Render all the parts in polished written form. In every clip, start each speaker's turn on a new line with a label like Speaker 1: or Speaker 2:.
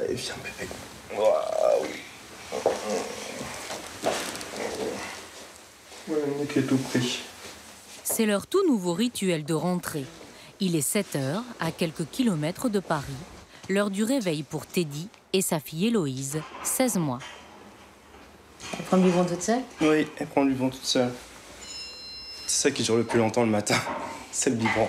Speaker 1: Allez, viens, bébé. Waouh. Ouais, Nick est tout pris.
Speaker 2: C'est leur tout nouveau rituel de rentrée. Il est 7 h, à quelques kilomètres de Paris. L'heure du réveil pour Teddy et sa fille Héloïse, 16 mois.
Speaker 3: Elle prend le biberon toute seule?
Speaker 1: Oui, elle prend le biberon toute seule. C'est ça qui dure le plus longtemps le matin. C'est le biberon.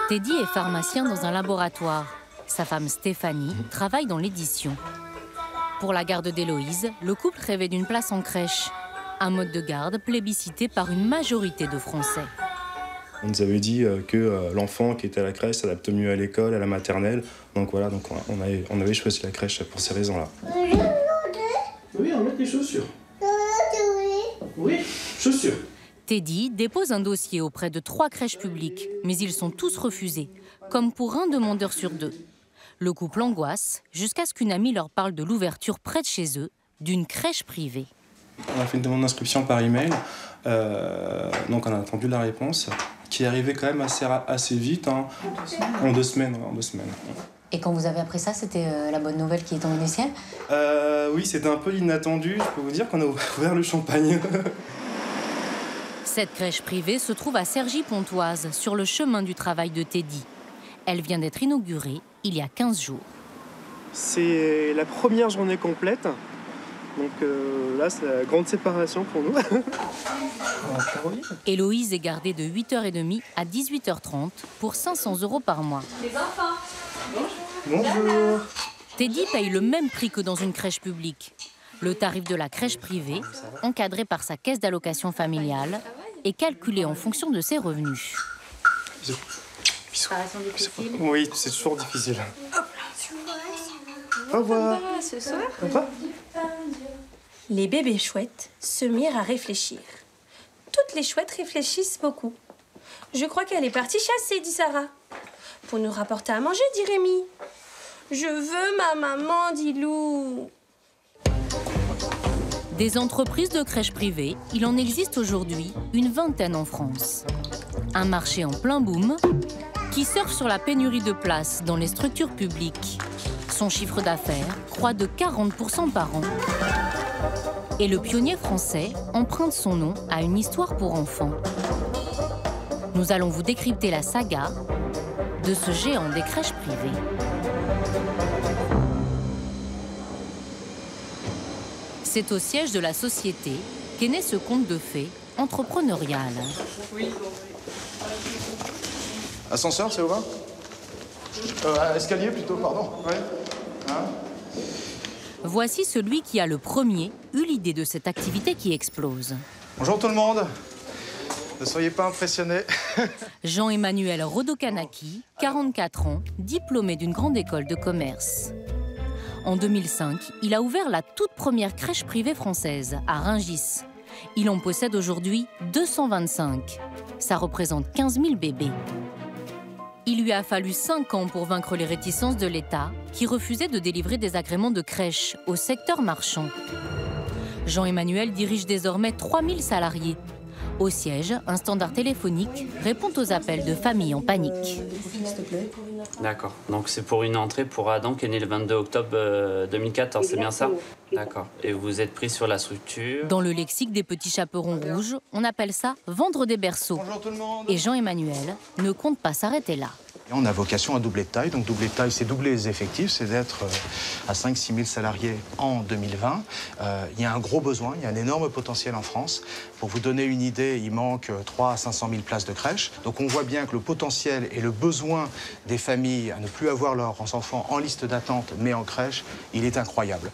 Speaker 2: Teddy est pharmacien dans un laboratoire. Sa femme Stéphanie travaille dans l'édition. Pour la garde d'Héloïse, le couple rêvait d'une place en crèche. Un mode de garde plébiscité par une majorité de Français.
Speaker 1: On nous avait dit que l'enfant qui était à la crèche s'adapte mieux à l'école, à la maternelle. Donc voilà, donc on avait choisi la crèche pour ces raisons-là. Oui, on met les chaussures. Oui, chaussures.
Speaker 2: Teddy dépose un dossier auprès de 3 crèches publiques, mais ils sont tous refusés, comme pour un demandeur sur 2. Le couple angoisse jusqu'à ce qu'une amie leur parle de l'ouverture près de chez eux d'une crèche privée.
Speaker 1: On a fait une demande d'inscription par email, donc on a attendu la réponse, qui est arrivée quand même assez vite, hein, en 2 semaines.
Speaker 3: Et quand vous avez appris ça, c'était la bonne nouvelle qui est tombée du ciel?
Speaker 1: Oui, c'était un peu l'inattendu. Je peux vous dire qu'on a ouvert le champagne.
Speaker 2: Cette crèche privée se trouve à Cergy-Pontoise, sur le chemin du travail de Teddy. Elle vient d'être inaugurée il y a 15 jours.
Speaker 1: C'est la première journée complète. Donc là, c'est la grande séparation pour nous.
Speaker 2: Héloïse est gardée de 8h30 à 18h30 pour 500 € par mois.
Speaker 4: Les enfants,
Speaker 1: bonjour. Bonjour.
Speaker 2: Teddy paye le même prix que dans une crèche publique. Le tarif de la crèche privée, encadré par sa caisse d'allocation familiale, est calculé en fonction de ses revenus.
Speaker 1: Bisous.
Speaker 3: Séparation difficile?
Speaker 1: Oui, c'est toujours difficile. Au revoir.
Speaker 4: ce soir.
Speaker 1: Au revoir.
Speaker 4: Les bébés chouettes se mirent à réfléchir. Toutes les chouettes réfléchissent beaucoup. Je crois qu'elle est partie chasser, dit Sarah. Pour nous rapporter à manger, dit Rémi. Je veux ma maman, dit Lou.
Speaker 2: Des entreprises de crèches privées, il en existe aujourd'hui une vingtaine en France. Un marché en plein boom qui surfe sur la pénurie de places dans les structures publiques. Son chiffre d'affaires croît de 40% par an. Et le pionnier français emprunte son nom à une histoire pour enfants. Nous allons vous décrypter la saga de ce géant des crèches privées. C'est au siège de la société qu'est né ce conte de fées entrepreneurial.
Speaker 5: Ascenseur, c'est ouvert? Escalier plutôt, pardon. Ouais. Hein?
Speaker 2: Voici celui qui a le premier eu l'idée de cette activité qui explose.
Speaker 5: Bonjour tout le monde. Ne soyez pas impressionnés.
Speaker 2: Jean-Emmanuel Rodokanaki, 44 ans, diplômé d'une grande école de commerce. En 2005, il a ouvert la toute première crèche privée française, à Rungis. Il en possède aujourd'hui 225. Ça représente 15 000 bébés. Il lui a fallu 5 ans pour vaincre les réticences de l'État, qui refusait de délivrer des agréments de crèche au secteur marchand. Jean-Emmanuel dirige désormais 3000 salariés. Au siège, un standard téléphonique répond aux appels de familles en panique.
Speaker 6: D'accord. Donc c'est pour une entrée pour Adam qui est né le 22 octobre 2014, c'est bien ça? D'accord. Et vous êtes pris sur la structure?
Speaker 2: Dans le lexique des petits chaperons rouges, on appelle ça vendre des berceaux.
Speaker 5: Bonjour tout le monde.
Speaker 2: Et Jean-Emmanuel ne compte pas s'arrêter là.
Speaker 5: On a vocation à doubler de taille. Donc doubler de taille, c'est doubler les effectifs, c'est d'être à 5-6 000 salariés en 2020. Il y a un gros besoin, il y a un énorme potentiel en France. Pour vous donner une idée, il manque 300 à 500 000 places de crèche. Donc on voit bien que le potentiel et le besoin des familles à ne plus avoir leurs enfants en liste d'attente, mais en crèche, il est incroyable.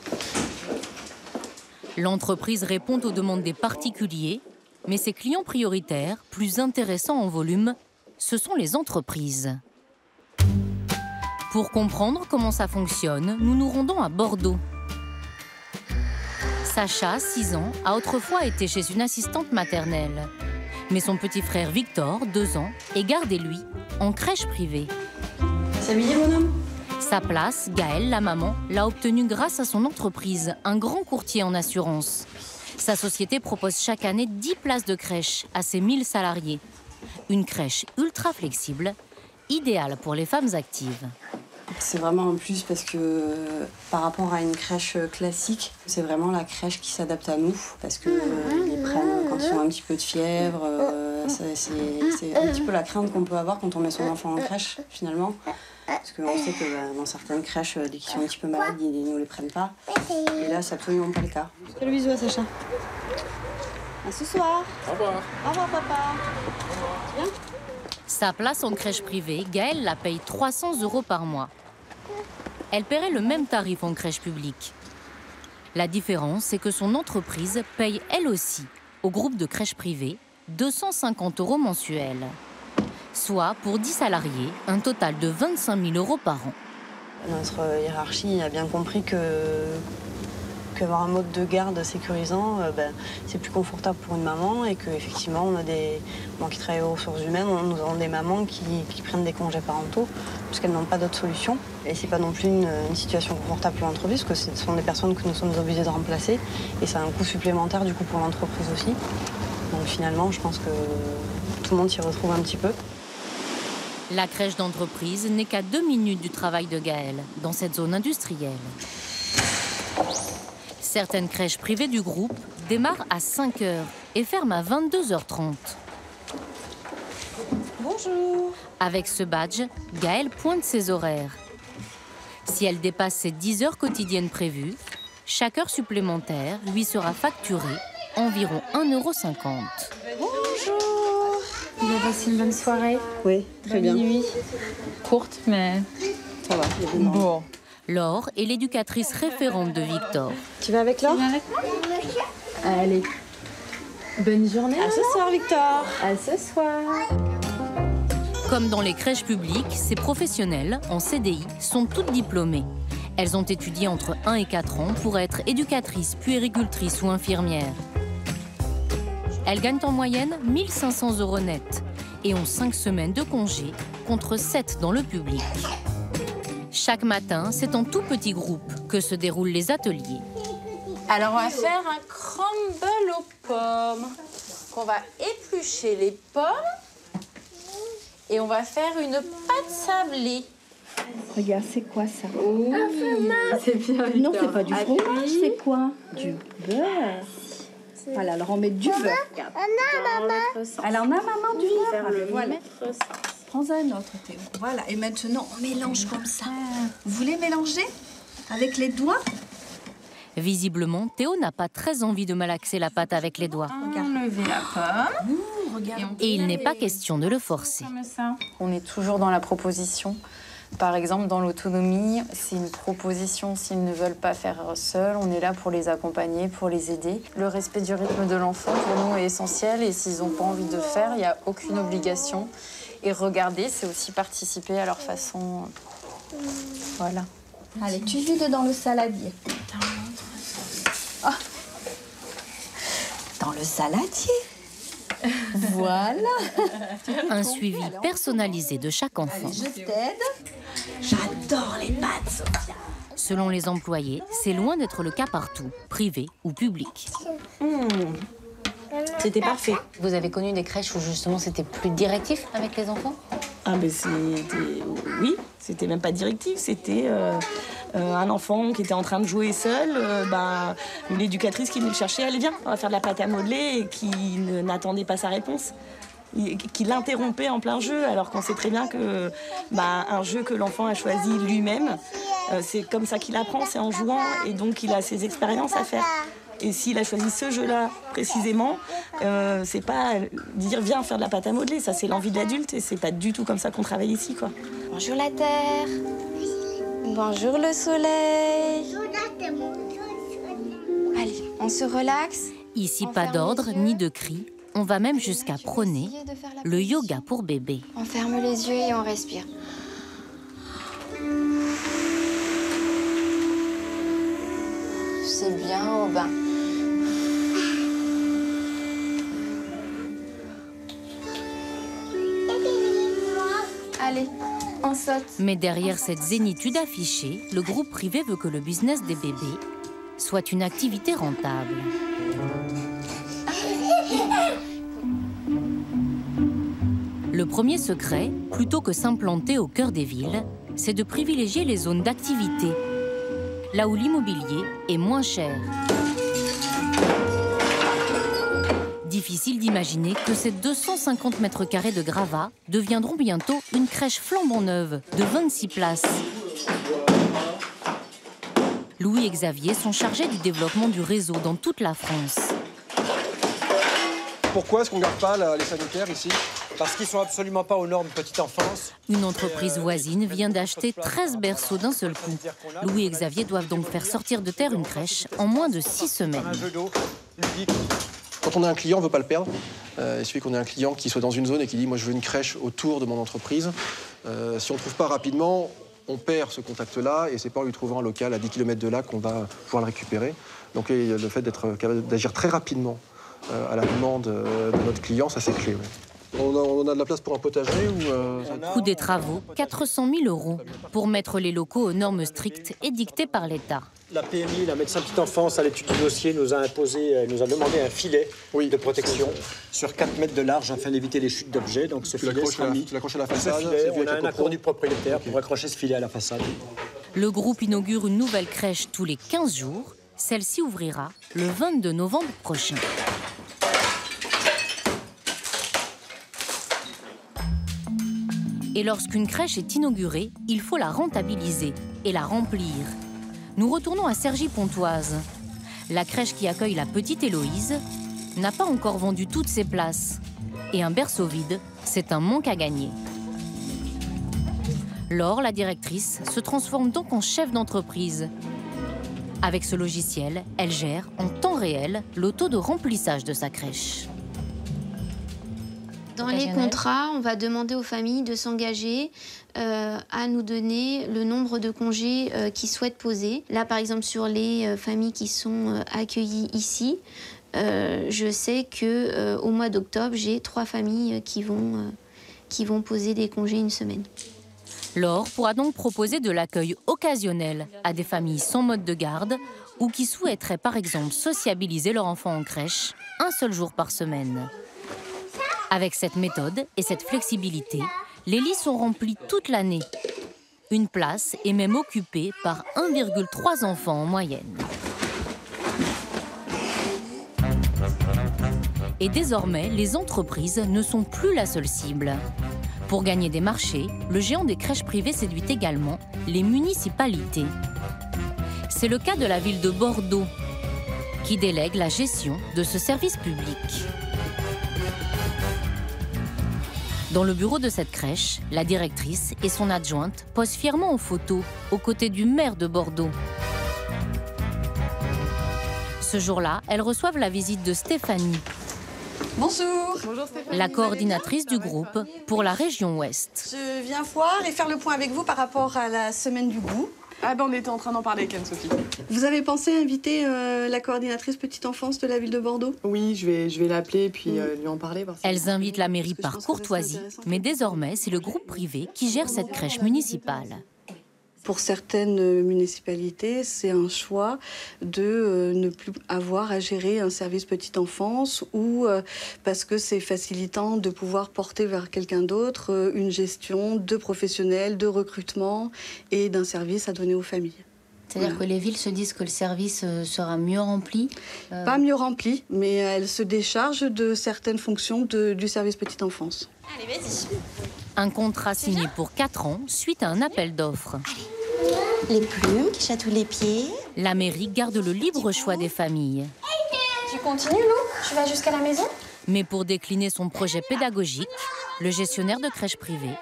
Speaker 2: L'entreprise répond aux demandes des particuliers, mais ses clients prioritaires, plus intéressants en volume, ce sont les entreprises. Pour comprendre comment ça fonctionne, nous nous rendons à Bordeaux. Sacha, 6 ans, a autrefois été chez une assistante maternelle. Mais son petit frère Victor, 2 ans, est gardé, lui, en crèche privée.
Speaker 4: S'habiller, mon homme?
Speaker 2: Sa place, Gaëlle, la maman, l'a obtenue grâce à son entreprise, un grand courtier en assurance. Sa société propose chaque année 10 places de crèche à ses 1000 salariés. Une crèche ultra flexible idéal pour les femmes actives.
Speaker 7: C'est vraiment un plus parce que par rapport à une crèche classique, c'est vraiment la crèche qui s'adapte à nous parce qu'ils les prennent quand ils ont un petit peu de fièvre. C'est un petit peu la crainte qu'on peut avoir quand on met son enfant en crèche finalement. Parce qu'on sait que dans certaines crèches, dès qu'ils sont un petit peu malades, ils ne les prennent pas. Et là, c'est absolument pas le cas. Quel bisou à Sacha. À ce soir.
Speaker 1: Au revoir.
Speaker 7: Au revoir, papa. Viens.
Speaker 2: Sa place en crèche privée, Gaëlle la paye 300 € par mois. Elle paierait le même tarif en crèche publique. La différence, c'est que son entreprise paye elle aussi au groupe de crèches privées 250 € mensuels. Soit, pour 10 salariés, un total de 25 000 € par an.
Speaker 7: Notre hiérarchie a bien compris qu'avoir un mode de garde sécurisant, c'est plus confortable pour une maman et qu'effectivement, on a des mamans qui travaillent aux ressources humaines, nous avons des mamans qui prennent des congés parentaux parce qu'elles n'ont pas d'autre solution. Et c'est pas non plus une situation confortable pour l'entreprise parce que ce sont des personnes que nous sommes obligés de remplacer et ça a un coût supplémentaire du coup pour l'entreprise aussi. Donc finalement, je pense que tout le monde s'y retrouve un petit peu.
Speaker 2: La crèche d'entreprise n'est qu'à 2 minutes du travail de Gaëlle, dans cette zone industrielle. Certaines crèches privées du groupe démarrent à 5 h et ferment à 22h30.
Speaker 7: Bonjour.
Speaker 2: Avec ce badge, Gaëlle pointe ses horaires. Si elle dépasse ses 10 heures quotidiennes prévues, chaque heure supplémentaire lui sera facturée environ 1,50 €.
Speaker 7: Bonjour.
Speaker 8: Vous avez passé une bonne soirée?
Speaker 7: Oui, très bien.
Speaker 8: Nuit. Courte, mais
Speaker 7: ça va.
Speaker 8: bon.
Speaker 2: Laure est l'éducatrice référente de Victor.
Speaker 7: Tu vas avec Laure?
Speaker 8: Allez. Bonne journée.
Speaker 7: À ce soir, Victor.
Speaker 8: À ce soir.
Speaker 2: Comme dans les crèches publiques, ces professionnelles, en CDI, sont toutes diplômées. Elles ont étudié entre 1 et 4 ans pour être éducatrices, puéricultrices ou infirmières. Elles gagnent en moyenne 1 500 € net et ont 5 semaines de congé contre 7 dans le public. Chaque matin, c'est en tout petit groupe que se déroulent les ateliers.
Speaker 9: Alors, on va faire un crumble aux pommes. On va éplucher les pommes et on va faire une pâte sablée.
Speaker 10: Regarde, c'est quoi ça?
Speaker 8: Oh, c'est bien.
Speaker 10: Non, c'est pas du fromage, c'est quoi? Du beurre. Voilà, alors on met du beurre. Alors, on a maman du beurre. Voilà. Prends un autre, Théo. Voilà, et maintenant, on mélange comme ça. Vous voulez mélanger avec les doigts?
Speaker 2: Visiblement, Théo n'a pas très envie de malaxer la pâte avec les doigts.
Speaker 8: Enlever la pomme.
Speaker 2: Et il n'est pas question de le forcer.
Speaker 8: Comme ça.
Speaker 11: On est toujours dans la proposition. Par exemple, dans l'autonomie, c'est une proposition. S'ils ne veulent pas faire seuls, on est là pour les accompagner, pour les aider. Le respect du rythme de l'enfant, pour nous, est essentiel. Et s'ils n'ont pas envie de faire, il n'y a aucune obligation. Et regarder, c'est aussi participer à leur façon. Voilà.
Speaker 10: Allez, tu vides dans le saladier. Dans le saladier. Voilà.
Speaker 2: Un suivi personnalisé de chaque enfant.
Speaker 10: Allez, je t'aide. J'adore les pâtes, Sophia.
Speaker 2: Selon les employés, c'est loin d'être le cas partout, privé ou public.
Speaker 7: C'était parfait.
Speaker 3: Vous avez connu des crèches où justement c'était plus directif avec les enfants?
Speaker 12: Ah ben oui, c'était même pas directif, c'était un enfant qui était en train de jouer seul, une éducatrice qui venait le chercher, allez viens, on va faire de la pâte à modeler, et qui n'attendait pas sa réponse, qui l'interrompait en plein jeu, alors qu'on sait très bien que un jeu que l'enfant a choisi lui-même, c'est comme ça qu'il apprend, c'est en jouant, et donc il a ses expériences à faire. Et s'il a choisi ce jeu-là précisément, c'est pas dire viens faire de la pâte à modeler, ça c'est l'envie de l'adulte et c'est pas du tout comme ça qu'on travaille ici, quoi.
Speaker 9: Bonjour la terre. Bonjour le soleil. Allez, on se relaxe.
Speaker 2: Ici, pas d'ordre ni de cris. On va même jusqu'à prôner le yoga pour bébé.
Speaker 9: On ferme les yeux et on respire. C'est bien au bain. Allez, on saute.
Speaker 2: Mais derrière cette zénitude affichée, le groupe privé veut que le business des bébés soit une activité rentable. Le premier secret, plutôt que s'implanter au cœur des villes, c'est de privilégier les zones d'activité, là où l'immobilier est moins cher. Difficile d'imaginer que ces 250 mètres carrés de gravats deviendront bientôt une crèche flambant neuve de 26 places. Louis et Xavier sont chargés du développement du réseau dans toute la France.
Speaker 13: Pourquoi est-ce qu'on ne garde pas les sanitaires ici? Parce qu'ils ne sont absolument pas aux normes petite enfance.
Speaker 2: Une entreprise voisine vient d'acheter 13 berceaux d'un seul coup. Louis et Xavier doivent donc faire sortir de terre une crèche en moins de 6 semaines.
Speaker 13: Quand on a un client, on ne veut pas le perdre. Il suffit qu'on ait un client qui soit dans une zone et qui dit « moi je veux une crèche autour de mon entreprise ». Si on ne trouve pas rapidement, on perd ce contact-là et c'est pas en lui trouvant un local à 10 km de là qu'on va pouvoir le récupérer. Donc le fait d'agir très rapidement à la demande de notre client, ça c'est clé. Ouais. On a de la place pour un potager ou
Speaker 2: Coût des travaux, 400 000 € pour mettre les locaux aux normes strictes édictées par l'État.
Speaker 14: La PMI, la médecin petite enfance, à l'étude du dossier, nous a demandé un filet de protection sur 4 mètres de large afin d'éviter les chutes d'objets. Donc ce filet sera mis.
Speaker 13: Tu l'accroches à la façade.
Speaker 14: On a un accord du propriétaire pour accrocher ce filet à la façade.
Speaker 2: Le groupe inaugure une nouvelle crèche tous les 15 jours. Celle-ci ouvrira le 22 novembre prochain. Et lorsqu'une crèche est inaugurée, il faut la rentabiliser et la remplir. Nous retournons à Cergy-Pontoise. La crèche qui accueille la petite Héloïse n'a pas encore vendu toutes ses places. Et un berceau vide, c'est un manque à gagner. Laure, la directrice, se transforme donc en chef d'entreprise. Avec ce logiciel, elle gère en temps réel le taux de remplissage de sa crèche.
Speaker 15: Dans les contrats, on va demander aux familles de s'engager à nous donner le nombre de congés qu'ils souhaitent poser. Là, par exemple, sur les familles qui sont accueillies ici, je sais qu'au mois d'octobre, j'ai 3 familles qui vont poser des congés une semaine.
Speaker 2: Laure pourra donc proposer de l'accueil occasionnel à des familles sans mode de garde ou qui souhaiteraient par exemple sociabiliser leur enfant en crèche un seul jour par semaine. Avec cette méthode et cette flexibilité, les lits sont remplis toute l'année. Une place est même occupée par 1,3 enfants en moyenne. Et désormais, les entreprises ne sont plus la seule cible. Pour gagner des marchés, le géant des crèches privées séduit également les municipalités. C'est le cas de la ville de Bordeaux, qui délègue la gestion de ce service public. Dans le bureau de cette crèche, la directrice et son adjointe posent fièrement en photo aux côtés du maire de Bordeaux. Ce jour-là, elles reçoivent la visite de Stéphanie.
Speaker 16: Bonjour. Bonjour Stéphanie.
Speaker 2: La coordinatrice du groupe pour la région Ouest.
Speaker 16: Je viens voir et faire le point avec vous par rapport à la semaine du goût.
Speaker 17: Ah ben on était en train d'en parler avec Anne-Sophie.
Speaker 16: Vous avez pensé à inviter la coordinatrice petite enfance de la ville de Bordeaux?
Speaker 17: Oui, je vais l'appeler et puis lui en parler.
Speaker 2: Elles invitent la mairie par courtoisie, mais désormais c'est le groupe privé qui gère cette crèche municipale.
Speaker 16: Pour certaines municipalités, c'est un choix de ne plus avoir à gérer un service petite enfance ou parce que c'est facilitant de pouvoir porter vers quelqu'un d'autre une gestion de professionnels, de recrutement et d'un service à donner aux familles.
Speaker 3: C'est-à-dire que les villes se disent que le service sera mieux rempli
Speaker 16: Pas mieux rempli, mais elles se déchargent de certaines fonctions du service petite enfance.
Speaker 15: Allez, vas-y.
Speaker 2: Un contrat signé pour 4 ans suite à un appel d'offres.
Speaker 15: Les plumes qui chatouillent les pieds.
Speaker 2: La mairie garde le libre choix des familles.
Speaker 15: Tu continues, Lou? Tu vas jusqu'à la maison?
Speaker 2: Mais pour décliner son projet pédagogique, le gestionnaire de crèche privée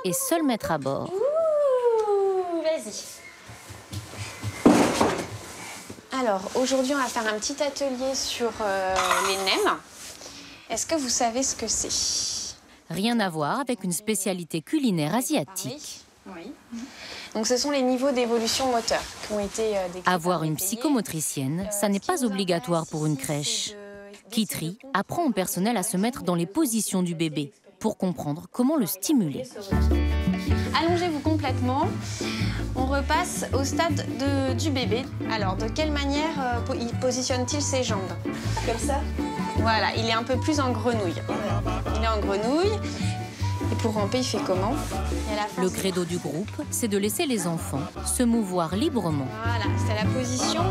Speaker 2: est seul maître à bord.
Speaker 15: Ouh, vas-y. Alors, aujourd'hui, on va faire un petit atelier sur les nems. Est-ce que vous savez ce que c'est?
Speaker 2: Rien à voir avec une spécialité culinaire asiatique.
Speaker 15: Oui. Donc, ce sont les niveaux d'évolution moteur qui ont été décrits.
Speaker 2: Avoir une psychomotricienne, ça n'est pas obligatoire pour une crèche. Kitri apprend au personnel à se mettre dans les positions du bébé pour comprendre comment le stimuler.
Speaker 15: Allongez-vous complètement. On repasse au stade du bébé. Alors, de quelle manière il positionne-t-il ses jambes? Comme ça? Voilà, il est un peu plus en grenouille. Il est en grenouille.
Speaker 11: Pour ramper, il fait comment?
Speaker 2: Le credo du groupe, c'est de laisser les enfants se mouvoir librement.
Speaker 11: Voilà, c'est la position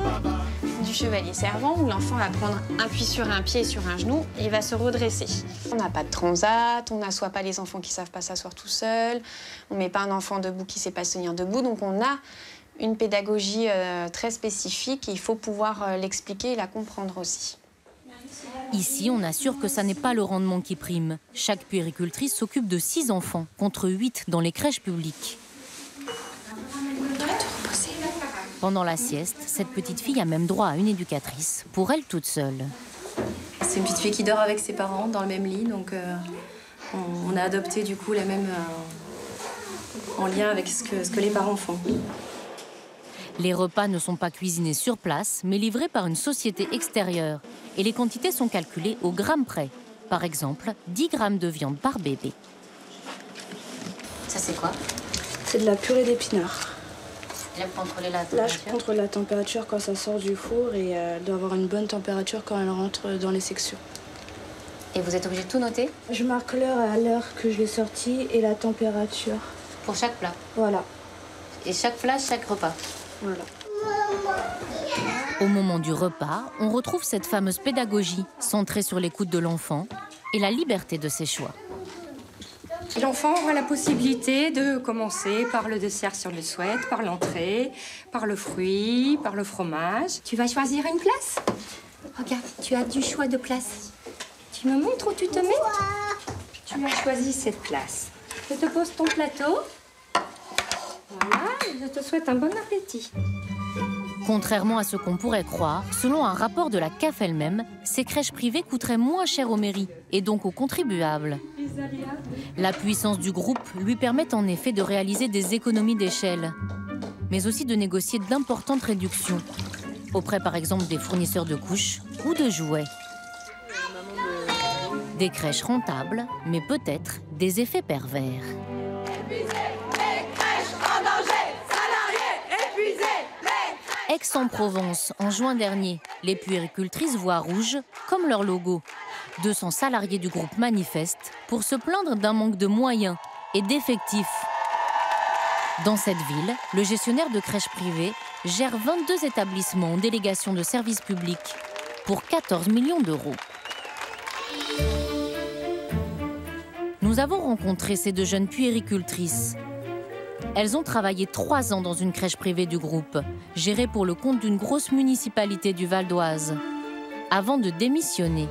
Speaker 11: du chevalier servant où l'enfant va prendre un pied sur un pied et sur un genou et il va se redresser. On n'a pas de transat, on n'assoit pas les enfants qui ne savent pas s'asseoir tout seuls, on ne met pas un enfant debout qui ne sait pas se tenir debout, donc on a une pédagogie très spécifique et il faut pouvoir l'expliquer et la comprendre aussi.
Speaker 2: Ici, on assure que ça n'est pas le rendement qui prime. Chaque puéricultrice s'occupe de 6 enfants, contre 8 dans les crèches publiques. Pendant la sieste, cette petite fille a même droit à une éducatrice, pour elle toute seule.
Speaker 18: C'est une petite fille qui dort avec ses parents dans le même lit, donc on a adopté du coup la même en lien avec ce que les parents font.
Speaker 2: Les repas ne sont pas cuisinés sur place, mais livrés par une société extérieure. Et les quantités sont calculées au gramme près. Par exemple, 10 grammes de viande par bébé.
Speaker 18: Ça, c'est quoi? C'est de la purée d'épinards.
Speaker 2: Là, vous contrôlez la température?
Speaker 18: Là, je contrôle la température quand ça sort du four et elle doit avoir une bonne température quand elle rentre dans les sections.
Speaker 2: Et vous êtes obligé de tout noter?
Speaker 18: Je marque l'heure à l'heure que je l'ai sortie et la température.
Speaker 2: Pour chaque plat?
Speaker 18: Voilà.
Speaker 2: Et chaque plat, chaque repas?
Speaker 18: Voilà.
Speaker 2: Au moment du repas, on retrouve cette fameuse pédagogie centrée sur l'écoute de l'enfant et la liberté de ses choix.
Speaker 19: L'enfant aura la possibilité de commencer par le dessert si on le souhaite, par l'entrée, par le fruit, par le fromage. Tu vas choisir une place? Regarde, tu as du choix de place. Tu me montres où tu te mets? Tu as choisi cette place. Je te pose ton plateau. Voilà, je te souhaite un bon appétit.
Speaker 2: Contrairement à ce qu'on pourrait croire, selon un rapport de la CAF elle-même, ces crèches privées coûteraient moins cher aux mairies et donc aux contribuables. La puissance du groupe lui permet en effet de réaliser des économies d'échelle, mais aussi de négocier d'importantes réductions, auprès par exemple des fournisseurs de couches ou de jouets. Des crèches rentables, mais peut-être des effets pervers. Aix-en-Provence, en juin dernier, les puéricultrices voient rouge, comme leur logo. 200 salariés du groupe manifestent pour se plaindre d'un manque de moyens et d'effectifs. Dans cette ville, le gestionnaire de crèches privées gère 22 établissements en délégation de services publics pour 14 millions d'euros. Nous avons rencontré ces 2 jeunes puéricultrices. Elles ont travaillé 3 ans dans une crèche privée du groupe, gérée pour le compte d'une grosse municipalité du Val d'Oise, avant de démissionner.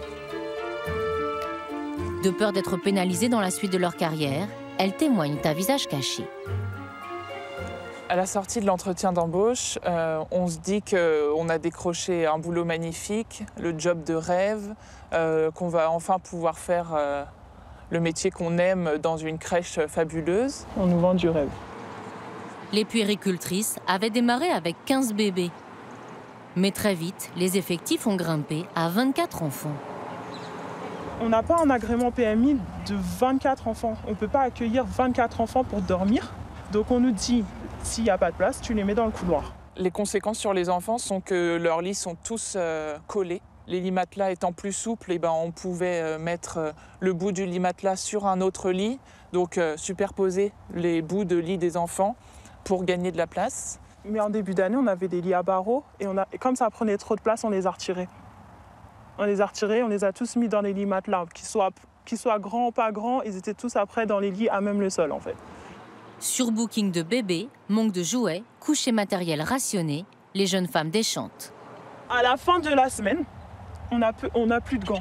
Speaker 2: De peur d'être pénalisées dans la suite de leur carrière, elles témoignent à visage caché.
Speaker 20: À la sortie de l'entretien d'embauche, on se dit qu'on a décroché un boulot magnifique, le job de rêve, qu'on va enfin pouvoir faire le métier qu'on aime dans une crèche fabuleuse. On nous vend du rêve.
Speaker 2: Les puéricultrices avaient démarré avec 15 bébés. Mais très vite, les effectifs ont grimpé à 24 enfants.
Speaker 20: On n'a pas un agrément PMI de 24 enfants. On ne peut pas accueillir 24 enfants pour dormir. Donc on nous dit, s'il n'y a pas de place, tu les mets dans le couloir. Les conséquences sur les enfants sont que leurs lits sont tous collés. Les lits matelas étant plus souples, on pouvait mettre le bout du lit matelas sur un autre lit, donc superposer les bouts de lit des enfants pour gagner de la place. Mais en début d'année, on avait des lits à barreaux et comme ça prenait trop de place, on les a retirés. On les a tous mis dans les lits matelas, qu'ils soient grands ou pas grands, ils étaient tous après dans les lits à même le sol en fait.
Speaker 2: Surbooking de bébés, manque de jouets, couches et matériel rationnés, les jeunes femmes déchantent.
Speaker 20: À la fin de la semaine, on n'a plus de gants.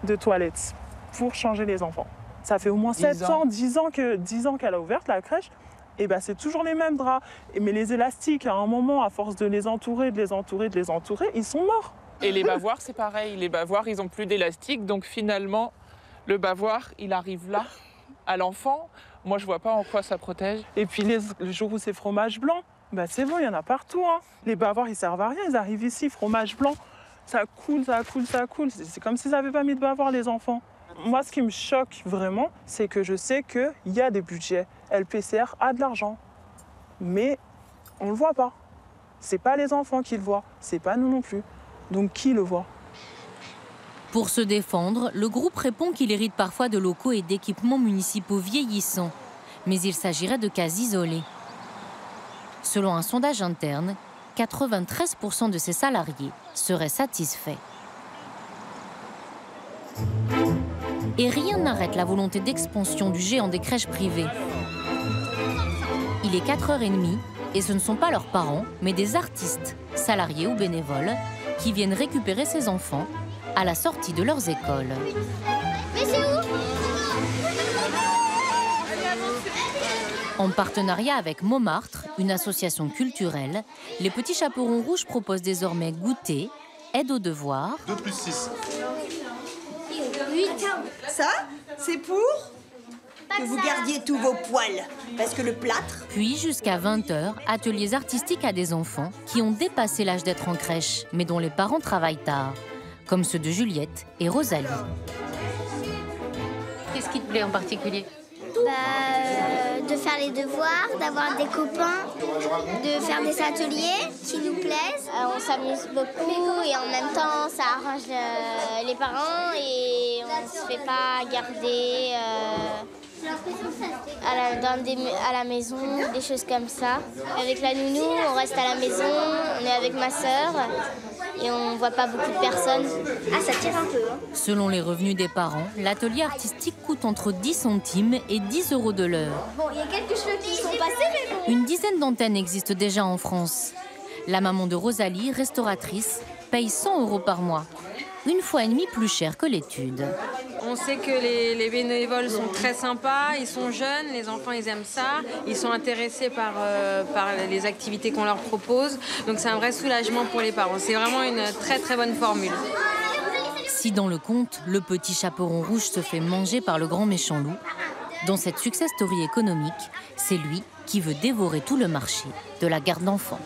Speaker 20: De toilettes pour changer les enfants. Ça fait au moins 10 ans qu'elle a ouvert la crèche. Et c'est toujours les mêmes draps. Mais les élastiques, à un moment, à force de les entourer, ils sont morts. Et les bavoirs, c'est pareil. Les bavoirs, ils n'ont plus d'élastique. Donc finalement, le bavoir, il arrive là, à l'enfant. Moi, je vois pas en quoi ça protège. Et puis le jour où c'est fromage blanc, c'est bon, il y en a partout. Hein. Les bavoirs, ils servent à rien. Ils arrivent ici, fromage blanc. Ça coule. C'est comme s'ils n'avaient pas mis de bavoirs, les enfants. Moi, ce qui me choque vraiment, c'est que je sais qu'il y a des budgets. LPCR a de l'argent. Mais on ne le voit pas. Ce n'est pas les enfants qui le voient. Ce n'est pas nous non plus. Donc qui le voit?
Speaker 2: Pour se défendre, le groupe répond qu'il hérite parfois de locaux et d'équipements municipaux vieillissants, mais il s'agirait de cas isolés. Selon un sondage interne, 93% de ses salariés seraient satisfaits. Et rien n'arrête la volonté d'expansion du géant des crèches privées. Il est 4h30 et ce ne sont pas leurs parents, mais des artistes, salariés ou bénévoles, qui viennent récupérer ces enfants à la sortie de leurs écoles.
Speaker 15: Mais c'est où?
Speaker 2: En partenariat avec Montmartre, une association culturelle, les Petits Chaperons Rouges proposent désormais goûter, aide aux devoirs.
Speaker 21: 2 + 6.
Speaker 15: 8.
Speaker 22: Ça, c'est pour que vous gardiez tous vos poils. Parce que le plâtre...
Speaker 2: Puis, jusqu'à 20h, ateliers artistiques à des enfants qui ont dépassé l'âge d'être en crèche, mais dont les parents travaillent tard, comme ceux de Juliette et Rosalie.
Speaker 3: Qu'est-ce qui te plaît en particulier?
Speaker 15: De faire les devoirs, d'avoir des copains, de faire des ateliers qui nous plaisent. On s'amuse beaucoup et en même temps ça arrange les parents et on ne se fait pas garder à la maison, des choses comme ça. Avec la nounou, on reste à la maison, on est avec ma sœur et on ne voit pas beaucoup de personnes. Ah, ça tire un peu. Hein.
Speaker 2: Selon les revenus des parents, l'atelier artistique coûte entre 10 centimes et 10 € de l'heure.
Speaker 15: Bon, il y a quelques cheveux qui sont passés, mais bon.
Speaker 2: Une dizaine d'antennes existent déjà en France. La maman de Rosalie, restauratrice, paye 100 € par mois. 1,5 fois plus cher que l'étude.
Speaker 23: On sait que les bénévoles sont très sympas, ils sont jeunes, les enfants ils aiment ça, ils sont intéressés par les activités qu'on leur propose, donc c'est un vrai soulagement pour les parents. C'est vraiment une très très bonne formule.
Speaker 2: Si dans le conte, le petit chaperon rouge se fait manger par le grand méchant loup, dans cette success story économique, c'est lui qui veut dévorer tout le marché de la garde d'enfants.